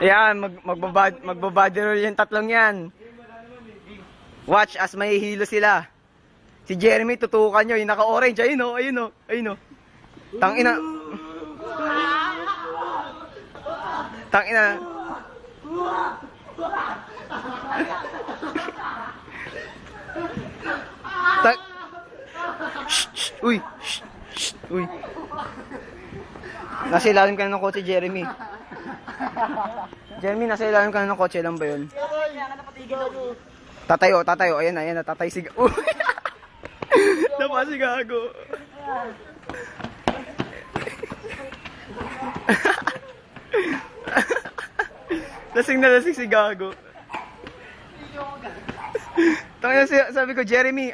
Ayan, magbabody roll yung tatlong yan. Watch as may hilo sila. Si Jeremy, tutukan nyo, yung naka-orange. Ayun o, ayun o, ayun o. Tangina. Tangina. Tang... Shh, uy, shh, uy. Nasa ilalim ka na ng kotse, Jeremy. Jeremy, nasa ilalim ka na ng kotse lang ba yun? Tatayo, tatayo. Ayan na, ayan na, tatay si Gago. Napa si Gago. Lasing na lasing si Gago. Tangina, sabi ko, Jeremy,